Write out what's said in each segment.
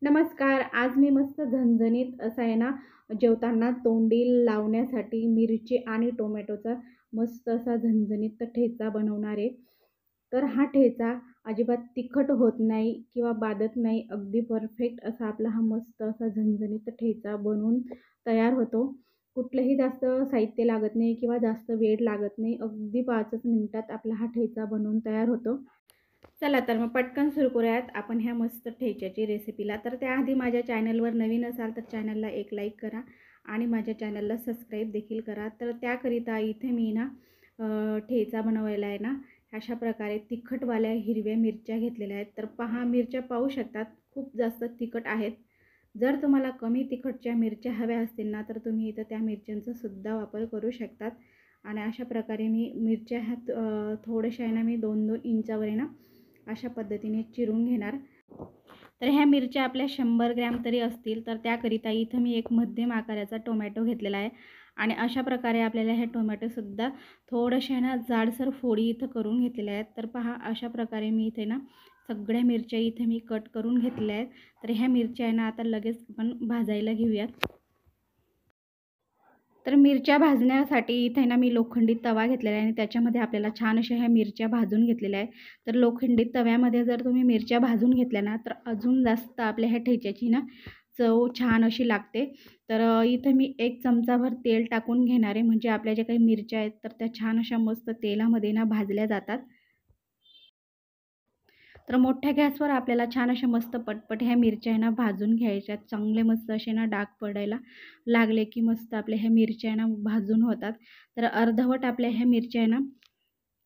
नमस्कार. आज मी मस्त झणझणीत असा आहे ना, जेवताना तोंडी लावण्यासाठी मिरची आणि टोमॅटोचा मस्त असा झणझणीत ठेचा बनवणार आहे. तर हा ठेचा अजिबात तिखट होत नाही किंवा बाधत नाही. अगदी परफेक्ट असा आपला हा मस्त असा झणझणीत ठेचा बनवून तयार होतो. कुठलंही जास्त साहित्य लागत नाही किंवा जास्त वेळ लागत नाही. अगदी 5च मिनिटात आपला हा ठेचा बनवून तयार होतो. चला तर मग पटकन सुरू करूयात आपण ह्या मस्त ठेच्याची रेसिपीला. तर त्याआधी माझ्या चॅनलवर नवीन असाल तर चॅनलला एक लाईक करा आणि माझ्या चॅनलला सबस्क्राईब देखील करा. तर त्याकरिता इथे मी ना ठेचा बनवायला आहे ना, अशा प्रकारे तिखटवाल्या हिरव्या मिरच्या घेतलेल्या आहेत. तर पहा, मिरच्या पाहू शकतात, खूप जास्त तिखट आहेत. जर तुम्हाला कमी तिखटच्या मिरच्या हव्या असतील ना, तर तुम्ही इथं त्या मिरच्यांचा सुद्धा वापर करू शकतात. आणि अशा प्रकारे मी मिरच्या ह्या थोड्याशा आहे ना, मी 2-2 इंचावर आहे ना, अशा पद्धतीने चिरून घेणार. तर ह्या मिरच्या आपल्या 100 ग्रॅम तरी असतील. तर त्याकरिता इथं मी एक मध्यम आकाराचा टोमॅटो घेतलेला आहे आणि अशा प्रकारे आपल्याला हे टोमॅटोसुद्धा थोड्याशा ना जाडसर फोडी इथं करून घेतलेल्या आहेत. तर पहा, अशा प्रकारे मी इथे ना सगळ्या मिरच्या इथे मी कट करून घेतलेल्या आहेत. तर ह्या मिरच्या आहे ना, आता लगेच आपण भाजायला घेऊयात. तर मिरच्या भाजण्यासाठी इथे ना मी लोखंडी तवा घेतलेला आहे आणि त्याच्यामध्ये आपल्याला छान अशा ह्या मिरच्या भाजून घेतलेल्या आहे. तर लोखंडी तव्यामध्ये जर तुम्ही मिरच्या भाजून घेतल्या ना, तर अजून जास्त आपल्या ह्या ठेच्याची ना चव छान अशी लागते. तर इथं मी 1 चमचाभर तेल टाकून घेणार आहे, म्हणजे आपल्या ज्या काही मिरच्या आहेत तर त्या छान अशा मस्त तेलामध्ये ना भाजल्या जातात. तर मोठ्या गॅसवर आपल्याला छान अशा मस्त पटपट ह्या मिरच्या आहे ना भाजून घ्यायच्या. चांगले मस्त असे ना डाग पडायला लागले की मस्त आपल्या ह्या मिरच्या आहे ना भाजून होतात. तर अर्धवट आपल्या ह्या मिरच्या आहे ना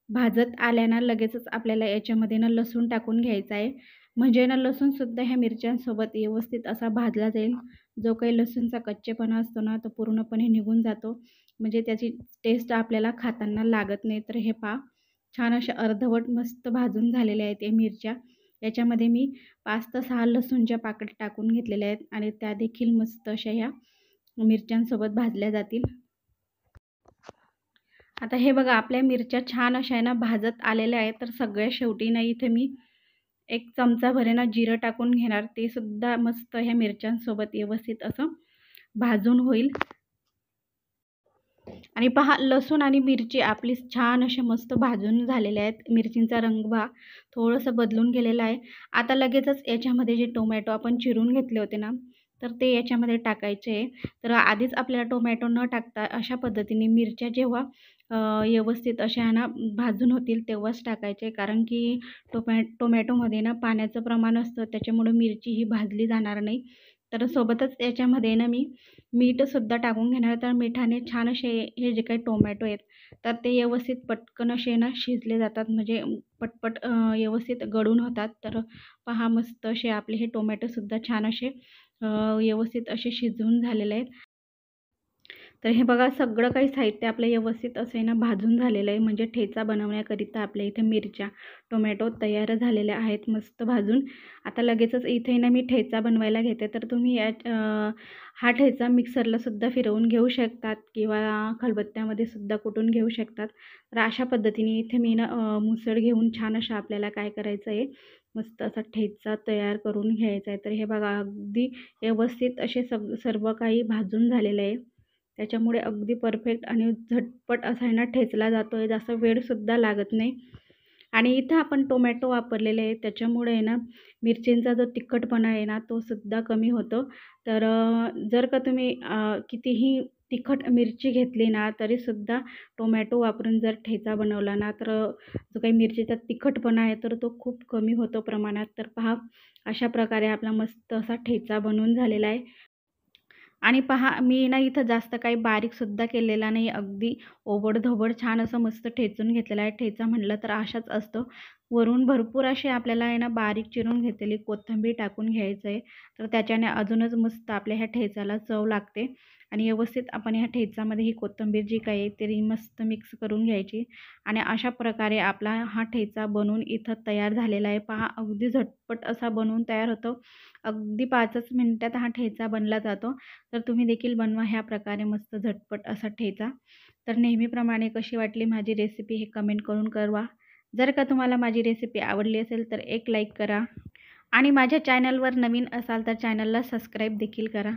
भाजत आल्या ना, लगेचच आपल्याला याच्यामध्ये ना लसूण टाकून घ्यायचा आहे. म्हणजे ना लसूणसुद्धा ह्या मिरच्यांसोबत व्यवस्थित असा भाजला जाईल. जो काही लसूणचा कच्चेपणा असतो ना, तो पूर्णपणे निघून जातो. म्हणजे त्याची टेस्ट आपल्याला खाताना लागत नाही. तर हे पहा, छान अशा अर्धवट मस्त भाजून झालेल्या आहेत या मिरच्या. याच्यामध्ये मी 5 ते 6 लसूणच्या पाकळ्या टाकून घेतलेल्या आहेत आणि त्या देखील मस्त अशा ह्या मिरच्यांसोबत भाजल्या जातील. आता हे बघा, आपल्या मिरच्या छान अशा आहे ना भाजत आलेल्या आहेत. तर सगळ्यात शेवटी ना इथे मी 1 चमचाभर आहे ना जिरं टाकून घेणार. ते सुद्धा मस्त ह्या मिरच्यांसोबत व्यवस्थित असं भाजून होईल. आणि पहा, लसूण आणि मिरची आपली छान अशा मस्त भाजून झालेल्या आहेत. मिरचींचा रंग पहा थोडंसं बदलून गेलेला आहे. आता लगेचच याच्यामध्ये जे टोमॅटो आपण चिरून घेतले होते ना, तर ते याच्यामध्ये टाकायचे आहे. तर आधीच आपल्याला टोमॅटो न टाकता अशा पद्धतीने मिरच्या जेव्हा व्यवस्थित अशा ना भाजून होतील तेव्हाच टाकायचे. कारण की टोमॅटोमध्ये ना पाण्याचं प्रमाण असतं, त्याच्यामुळे मिरची ही भाजली जाणार नाही. तर सोबतच याच्यामध्ये ना मी मीठसुद्धा टाकून घेणार. तर मिठाने छान असे हे जे काही टोमॅटो आहेत तर ते व्यवस्थित पटकन असे ना शिजले जातात, म्हणजे पटपट व्यवस्थित गळून होतात. तर पहा, मस्त असे आपले हे टोमॅटोसुद्धा छान असे व्यवस्थित असे शिजवून झालेले आहेत. तर हे बघा, सगळं काही साहित्य आपलं व्यवस्थित असं आहे ना भाजून झालेलं आहे. म्हणजे ठेचा बनवण्याकरिता आपल्या इथे मिरच्या, टोमॅटो तयार झालेल्या आहेत मस्त भाजून. आता लगेचच इथे ना मी ठेचा बनवायला घेते. तर तुम्ही हा ठेचा मिक्सरला सुद्धा फिरवून घेऊ शकतात किंवा खलबत्त्यामध्ये सुद्धा कुटून घेऊ शकतात. तर अशा पद्धतीने इथे मी ना मुसळ घेऊन छान अशा आपल्याला काय करायचं आहे, मस्त असा ठेचा तयार करून घ्यायचा आहे. तर हे बघा, अगदी व्यवस्थित असे सर्व काही भाजून झालेलं आहे. त्याच्यामुळे अगदी परफेक्ट आणि झटपट असा आहे ना ठेचला जातो आहे. जास्त वेळसुद्धा लागत नाही. आणि इथं आपण टोमॅटो वापरलेले आहे, त्याच्यामुळे आहे ना मिरचींचा जो तिखटपणा आहे ना तो सुद्धा कमी होतो. तर जर का तुम्ही कितीही तिखट मिरची घेतली ना तरीसुद्धा टोमॅटो वापरून जर ठेचा बनवला ना, तर जो काही मिरचीचा तिखटपणा आहे तर तो खूप कमी होतो प्रमाणात. तर पहा, अशा प्रकारे आपला मस्त असा ठेचा बनवून झालेला आहे. आणि पहा, मी ना इथं जास्त काही बारीकसुद्धा केलेला नाही. अगदी ओबड-धोबड छान असं मस्त ठेचून घेतलेला आहे. ठेचा म्हटलं तर असाच असतो. वरून भरपूर अशी आपल्याला आहे ना बारीक चिरून घेतलेली कोथिंबीर टाकून घ्यायचं आहे. तर त्याच्याने अजूनच मस्त आपल्या ह्या ठेचाला चव लागते. आणि व्यवस्थित आपण ह्या ठेचामध्ये ही कोथिंबीर जी काही आहे ती मस्त मिक्स करून घ्यायची. आणि अशा प्रकारे आपला हा ठेचा बनवून इथं तयार झालेला आहे. पहा, अगदी झटपट असा बनवून तयार होतो. अगदी 5च मिनिटात हा ठेचा बनला जातो. तर तुम्ही देखील बनवा ह्या प्रकारे मस्त झटपट असा ठेचा. तर नेहमीप्रमाणे कशी वाटली माझी रेसिपी हे कमेंट करून कळवा. जर का तुम्हाला माझी रेसिपी आवडली असेल तर एक लाईक करा आणि माझ्या चॅनलवर नवीन असाल तर चॅनलला सबस्क्राईब देखील करा.